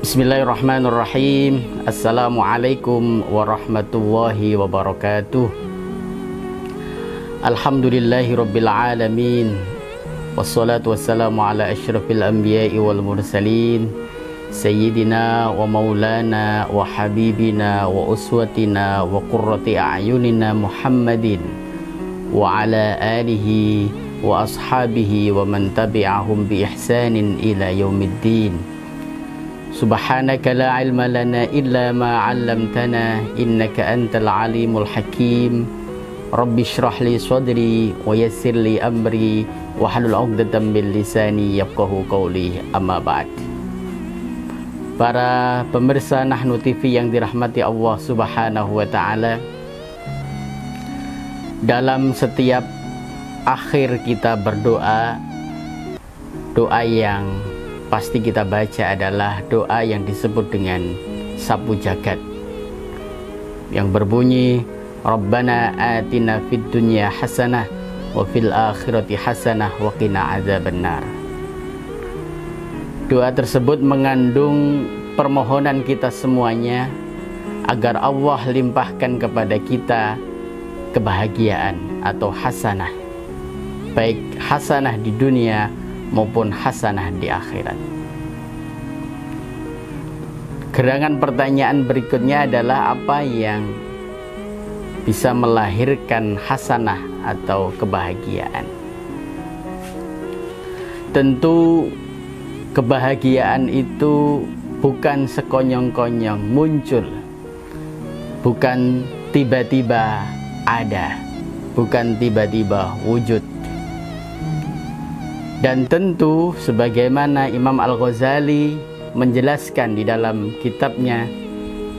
Bismillahirrahmanirrahim. Assalamualaikum warahmatullahi wabarakatuh. Alhamdulillahi rabbil alamin. Wassalatu wassalamu ala asyrafil anbiya'i wal mursalin, Sayyidina wa maulana wa habibina wa uswatina wa qurrati a'yunina Muhammadin wa ala alihi wa ashabihi wa man tabi'ahum bi ihsanin ila yaumiddin. Subhanaka la ilma lana illa ma 'allamtana innaka antal alimul hakim. Rabbi shrah li sadri wa yassir li amri wa hlul 'uqdatam min lisani yafqahu qawli. Amma ba'd. Para pemirsa Nahnu TV yang dirahmati Allah Subhanahu wa taala, dalam setiap akhir kita berdoa, doa yang pasti kita baca adalah doa yang disebut dengan sapu jagat, yang berbunyi Rabbana atina fid dunya hasanah wa fil akhirati hasanah wa qina adzabannar. Doa tersebut mengandung permohonan kita semuanya agar Allah limpahkan kepada kita kebahagiaan atau hasanah, baik hasanah di dunia maupun hasanah di akhirat. Gerangan pertanyaan berikutnya adalah apa yang bisa melahirkan hasanah atau kebahagiaan. Tentu kebahagiaan itu bukan sekonyong-konyong muncul, bukan tiba-tiba ada, bukan tiba-tiba wujud. Dan tentu sebagaimana Imam Al-Ghazali menjelaskan di dalam kitabnya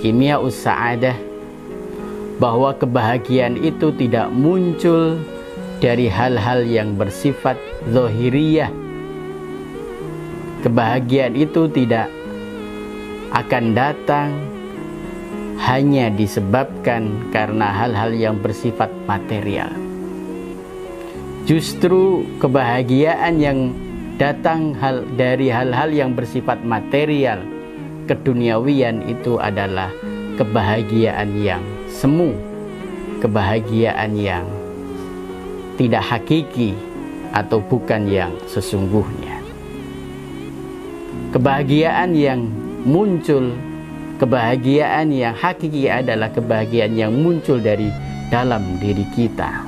Kimya'us Sa'adah, bahwa kebahagiaan itu tidak muncul dari hal-hal yang bersifat zahiriyah. Kebahagiaan itu tidak akan datang hanya disebabkan karena hal-hal yang bersifat material. Justru kebahagiaan yang datang dari hal-hal yang bersifat material, keduniawian, itu adalah kebahagiaan yang semu, kebahagiaan yang tidak hakiki atau bukan yang sesungguhnya. Kebahagiaan yang muncul, kebahagiaan yang hakiki adalah kebahagiaan yang muncul dari dalam diri kita.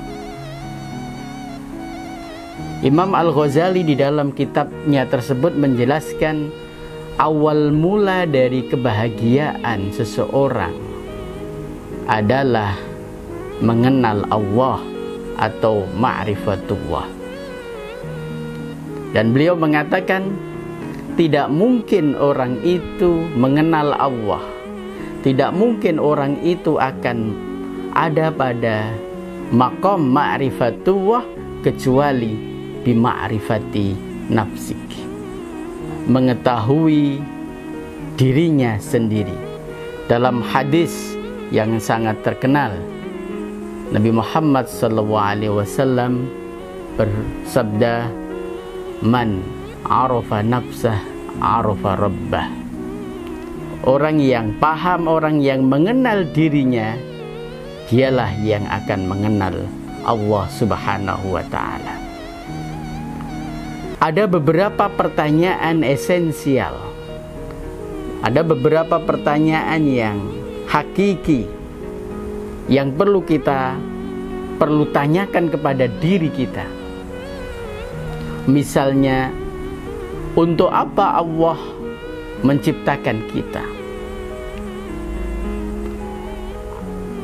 Imam Al-Ghazali di dalam kitabnya tersebut menjelaskan awal mula dari kebahagiaan seseorang adalah mengenal Allah atau ma'rifatullah. Dan beliau mengatakan tidak mungkin orang itu mengenal Allah, tidak mungkin orang itu akan ada pada maqam ma'rifatullah kecuali bima'rifati nafsik, mengetahui dirinya sendiri. Dalam hadis yang sangat terkenal, Nabi Muhammad SAW bersabda, man arafa nafsah arafa rabbah. Orang yang paham, orang yang mengenal dirinya, dialah yang akan mengenal Allah Subhanahu wa ta'ala. Ada beberapa pertanyaan esensial, ada beberapa pertanyaan yang hakiki yang perlu tanyakan kepada diri kita. Misalnya, untuk apa Allah menciptakan kita?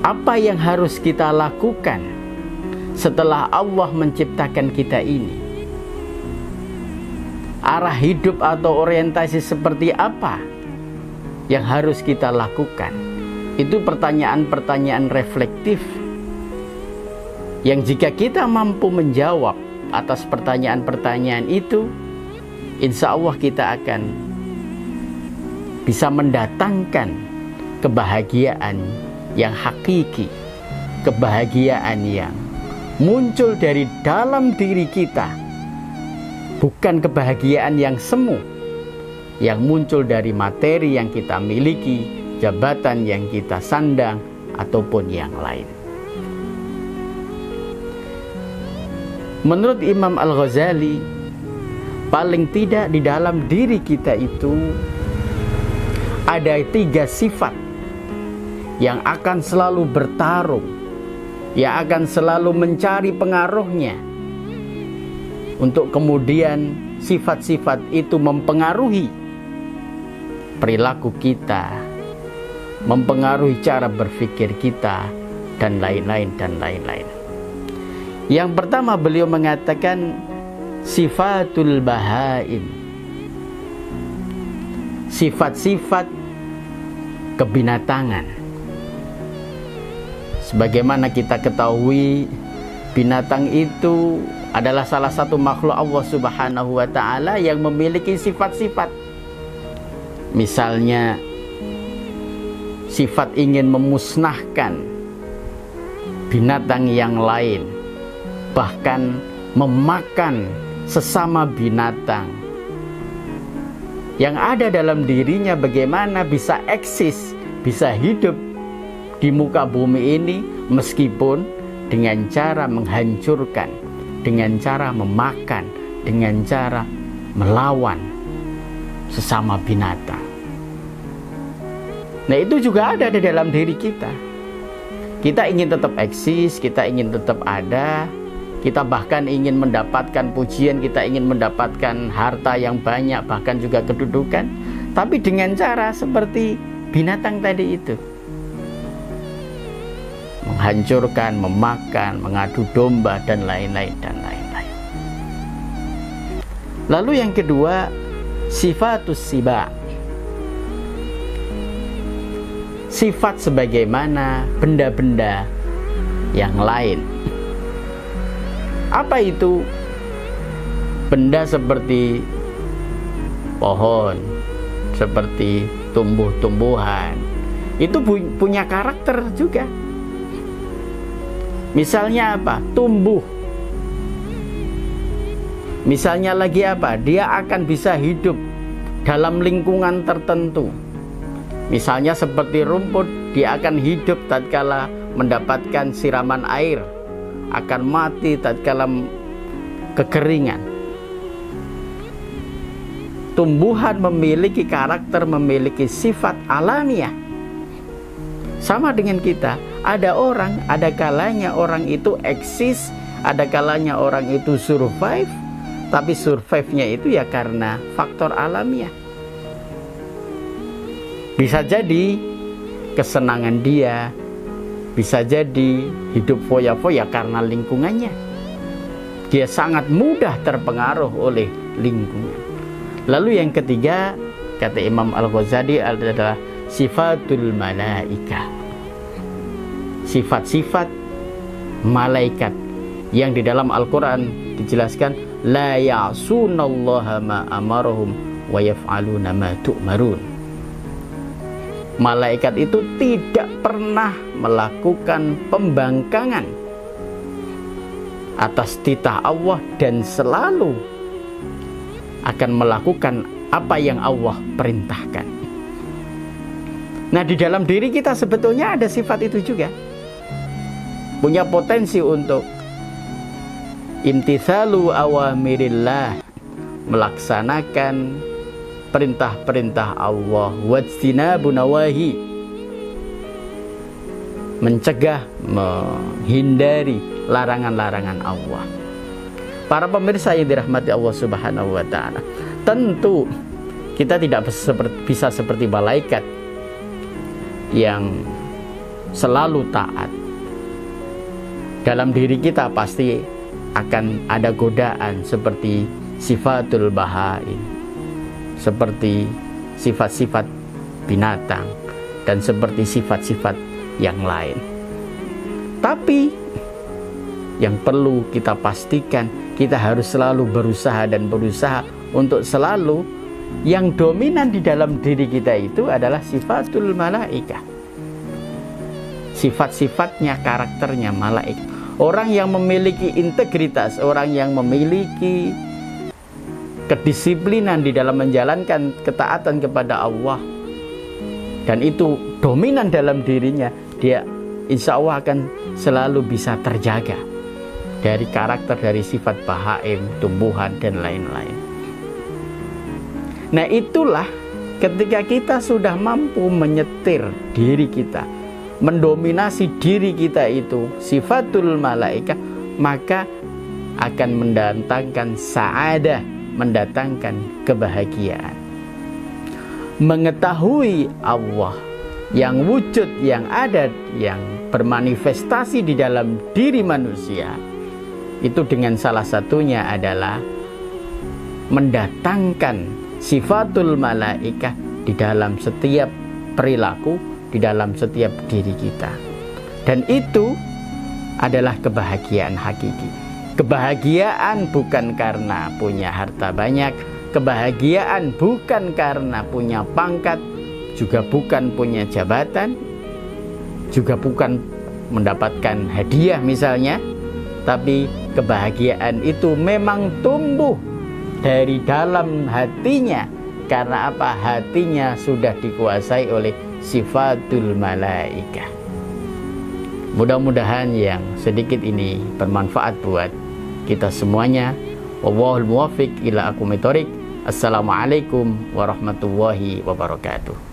Apa yang harus kita lakukan setelah Allah menciptakan kita ini? Arah hidup atau orientasi seperti apa yang harus kita lakukan? Itu pertanyaan-pertanyaan reflektif yang jika kita mampu menjawab atas pertanyaan-pertanyaan itu, insya Allah kita akan bisa mendatangkan kebahagiaan yang hakiki, kebahagiaan yang muncul dari dalam diri kita, bukan kebahagiaan yang semu, yang muncul dari materi yang kita miliki, jabatan yang kita sandang, ataupun yang lain. Menurut Imam Al-Ghazali, paling tidak di dalam diri kita itu ada 3 sifat yang akan selalu bertarung, yang akan selalu mencari pengaruhnya, untuk kemudian sifat-sifat itu mempengaruhi perilaku kita, mempengaruhi cara berpikir kita, dan lain-lain dan lain-lain. Yang pertama, beliau mengatakan sifatul bahaim, sifat-sifat kebinatangan. Sebagaimana kita ketahui, binatang itu adalah salah satu makhluk Allah Subhanahu wa ta'ala yang memiliki sifat-sifat. Misalnya sifat ingin memusnahkan binatang yang lain, bahkan memakan sesama binatang. Yang ada dalam dirinya bagaimana bisa eksis, bisa hidup di muka bumi ini meskipun dengan cara menghancurkan, dengan cara memakan, dengan cara melawan sesama binatang. Nah, itu juga ada di dalam diri kita. Kita ingin tetap eksis, kita ingin tetap ada, kita bahkan ingin mendapatkan pujian, kita ingin mendapatkan harta yang banyak, bahkan juga kedudukan, tapi dengan cara seperti binatang tadi itu, menghancurkan, memakan, mengadu domba, dan lain-lain dan lain-lain. Lalu yang kedua, sifatus siba, sifat sebagaimana benda-benda yang lain. Apa itu? Benda seperti pohon, seperti tumbuh-tumbuhan, itu punya karakter juga. Misalnya apa? Tumbuh. Misalnya lagi apa? Dia akan bisa hidup dalam lingkungan tertentu. Misalnya seperti rumput, dia akan hidup tatkala mendapatkan siraman air, akan mati tatkala kekeringan. Tumbuhan memiliki karakter, memiliki sifat alamiah. Sama dengan kita, ada orang, ada kalanya orang itu eksis, ada kalanya orang itu survive, tapi survive-nya itu ya karena faktor alamiah. Bisa jadi kesenangan dia, bisa jadi hidup foya-foya karena lingkungannya. Dia sangat mudah terpengaruh oleh lingkungan. Lalu yang ketiga, kata Imam Al-Ghazali, adalah sifatul malaika, sifat-sifat malaikat yang di dalam Al-Quran dijelaskan la ya'sunallaha ma amarahum wa yaf'aluna ma tu'marun. Malaikat itu tidak pernah melakukan pembangkangan atas titah Allah dan selalu akan melakukan apa yang Allah perintahkan. Nah, di dalam diri kita sebetulnya ada sifat itu juga, punya potensi untuk imtithalu awamirillah, melaksanakan perintah-perintah Allah, wajtinabu nawahi, mencegah, menghindari larangan-larangan Allah. Para pemirsa yang dirahmati Allah Subhanahu wa ta'ala, tentu kita tidak bisa seperti malaikat yang selalu taat. Dalam diri kita pasti akan ada godaan seperti sifatul bahaim, seperti sifat-sifat binatang, dan seperti sifat-sifat yang lain. Tapi yang perlu kita pastikan, kita harus selalu berusaha untuk selalu yang dominan di dalam diri kita itu adalah sifatul malaika, sifat-sifatnya, karakternya malaikat. Orang yang memiliki integritas, orang yang memiliki kedisiplinan di dalam menjalankan ketaatan kepada Allah, dan itu dominan dalam dirinya, dia insya Allah akan selalu bisa terjaga dari karakter, dari sifat bahaim, tumbuhan, dan lain-lain. Nah, itulah ketika kita sudah mampu menyetir diri kita, mendominasi diri kita itu sifatul malaikah, maka akan mendatangkan sa'adah, mendatangkan kebahagiaan. Mengetahui Allah yang wujud, yang ada, yang bermanifestasi di dalam diri manusia, itu dengan salah satunya adalah mendatangkan sifatul malaikah di dalam setiap perilaku, di dalam setiap diri kita. Dan itu adalah kebahagiaan hakiki. Kebahagiaan bukan karena punya harta banyak, kebahagiaan bukan karena punya pangkat, juga bukan punya jabatan, juga bukan mendapatkan hadiah misalnya, tapi kebahagiaan itu memang tumbuh dari dalam hatinya. Karena apa? Hatinya sudah dikuasai oleh sifatul malaikah. Mudah-mudahan yang sedikit ini bermanfaat buat kita semuanya. Wallahul muwaffiq ila aqwamit thoriq. Assalamualaikum warahmatullahi wabarakatuh.